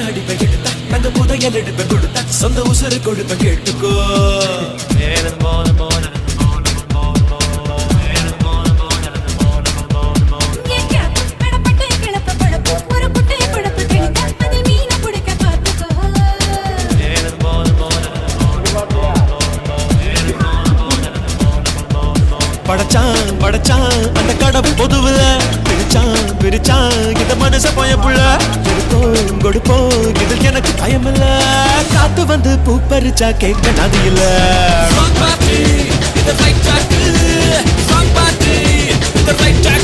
அடிப்ப எடுத்த தங்க புதையல் எடுப்ப கொடுத்த சொந்த உசுறு கொடுப்ப கேட்டுக்கோ படைச்சான் படைச்சான் அந்த கடவுள் பொதுவுல பிரிச்சான் பிரிச்சான் இந்த மனச பயப்புள்ள கொடுப்போம் கொடுப்போம் இதில் எனக்கு பயமில்ல காத்து வந்து பூ பறிச்சா கேட்க நதி இல்ல Right track.